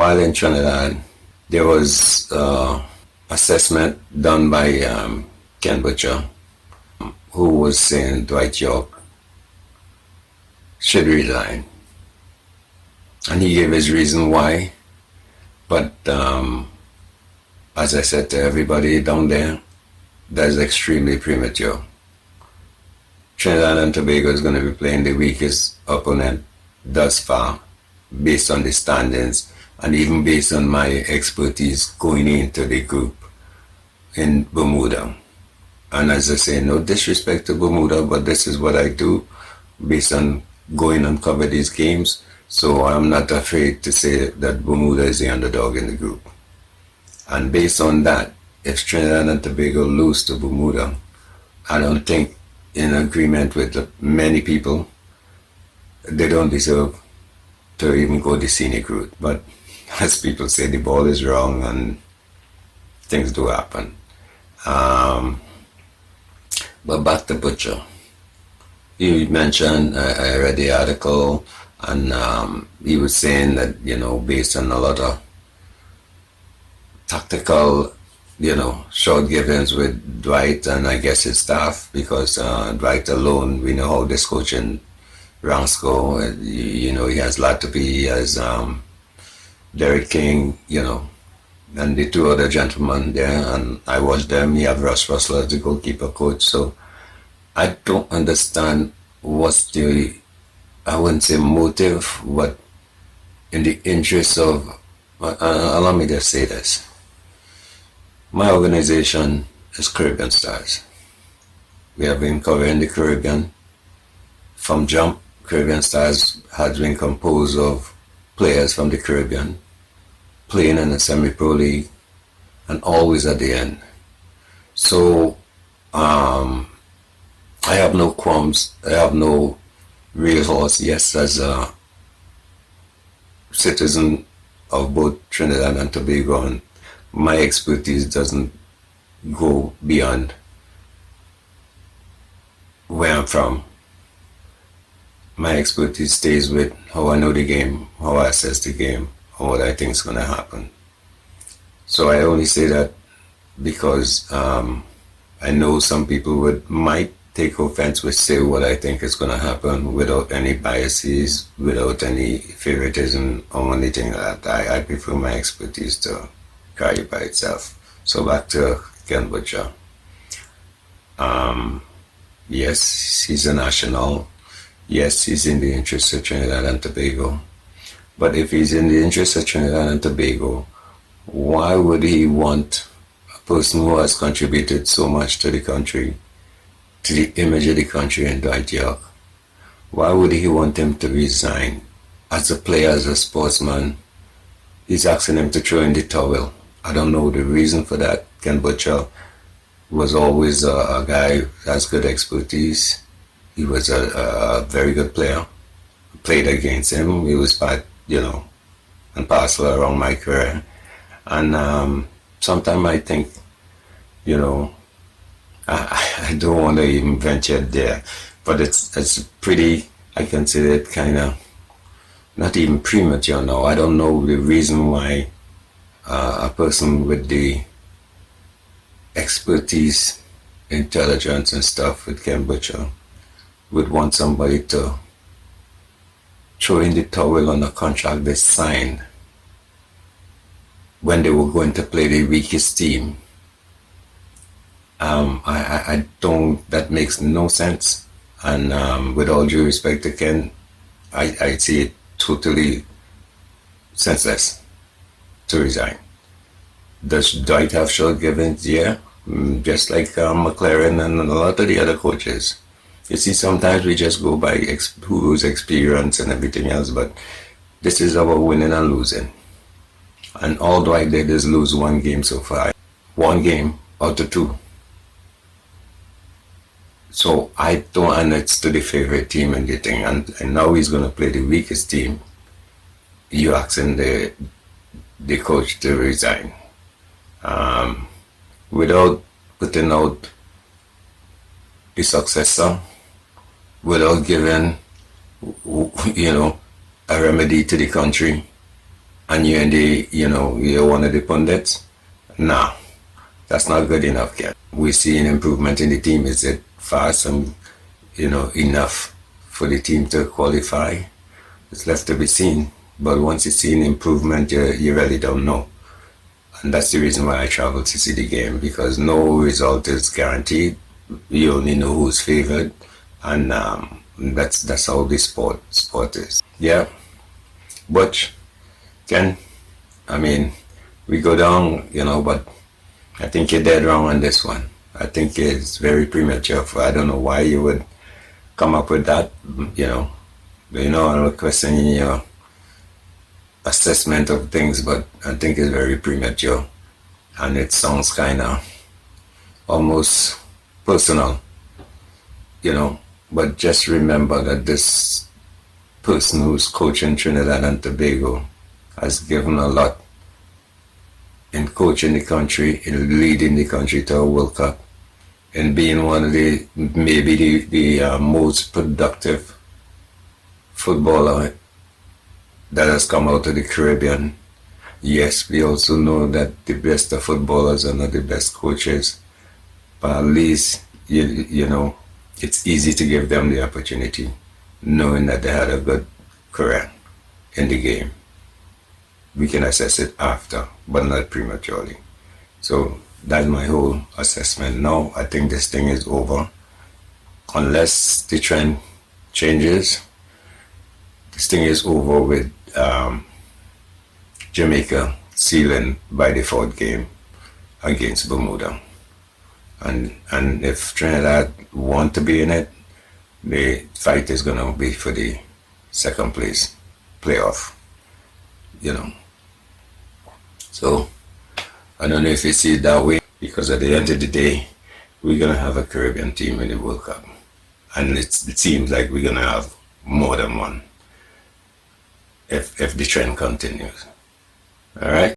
while in Trinidad, there was assessment done by Ken Butcher, who was saying Dwight Yorke should resign. And he gave his reason why. But as I said to everybody down there, that's extremely premature. Trinidad and Tobago is going to be playing the weakest opponent thus far, based on the standings and even based on my expertise going into the group in Bermuda. And as I say, no disrespect to Bermuda, but this is what I do based on going and cover these games. So I'm not afraid to say that Bermuda is the underdog in the group. And based on that, if Trinidad and Tobago lose to Bermuda, I don't think, in agreement with many people, they don't deserve to even go the scenic route. But as people say, the ball is wrong and things do happen. But back to Butcher. You mentioned, I read the article, and he was saying that, based on a lot of tactical, short givens with Dwight and I guess his staff, because Dwight alone, we know how this coaching ranks go. He has Latopi, he has Derek King, and the two other gentlemen there, and I watched them. You have Russ Russell as the goalkeeper coach. So I don't understand what's the, I wouldn't say motive, but in the interest of, allow me to say this. My organization is Caribbean Stars. We have been covering the Caribbean from jump. Caribbean Stars has been composed of players from the Caribbean, playing in the semi-pro league, and always at the end. So I have no qualms. I have no real horse. Yes, as a citizen of both Trinidad and Tobago, and my expertise doesn't go beyond where I'm from. My expertise stays with how I know the game, how I assess the game, and what I think is going to happen. So I only say that because I know some people might take offense with say what I think is going to happen without any biases, without any favoritism or anything like that. I prefer my expertise to carry by itself. So back to Ken Butcher. Yes, he's a national. Yes, he's in the interest of Trinidad and Tobago. But if he's in the interest of Trinidad and Tobago, why would he want a person who has contributed so much to the country, to the image of the country, in Dwight Yorke? Why would he want him to resign? As a player, as a sportsman, he's asking him to throw in the towel. I don't know the reason for that. Ken Butcher was always a guy who has good expertise. He was a very good player. I played against him. He was part, and parcel around my career. And sometimes I think, I don't want to even venture there, but it's pretty, I consider it kind of not even premature now. I don't know the reason why a person with the expertise, intelligence and stuff with Ken Butcher would want somebody to throw in the towel on a contract they signed when they were going to play the weakest team. I don't, that makes no sense. And with all due respect to Ken, I see it totally senseless to resign. Does Dwight have short givens? Yeah, just like McLaren and a lot of the other coaches. You see, sometimes we just go by who's experience and everything else, but this is about winning and losing. And all Dwight did is lose one game so far. One game out of two. So I don't, and it's to the favorite team and the thing, and now he's going to play the weakest team. You asking the coach to resign without putting out the successor, without giving, a remedy to the country. and you're in the, you're one of the pundits. No, that's not good enough yet. We see an improvement in the team. Is it fast and, enough for the team to qualify? It's left to be seen. But once you see an improvement, you really don't know. And that's the reason why I travel to see the game, because no result is guaranteed. You only know who's favored, and that's how the sport is. Yeah, but Ken, I mean, we go down, but I think you're dead wrong on this one. I think it's very premature. I don't know why you would come up with that. I'm questioning your assessment of things, but I think it's very premature, and it sounds kind of almost personal, But just remember that this person who's coaching Trinidad and Tobago has given a lot in coaching the country, in leading the country to a World Cup, and being one of the most productive footballer that has come out of the Caribbean. Yes, we also know that the best of footballers are not the best coaches, but at least, it's easy to give them the opportunity, knowing that they had a good career in the game. We can assess it after, but not prematurely. So that's my whole assessment. Now, I think this thing is over. Unless the trend changes, this thing is over with Jamaica sealing by the fourth game against Bermuda. And if Trinidad want to be in it, the fight is going to be for the second place playoff, So I don't know if you see it that way, because at the end of the day, we're going to have a Caribbean team in the World Cup. And it seems like we're going to have more than one if the trend continues. All right?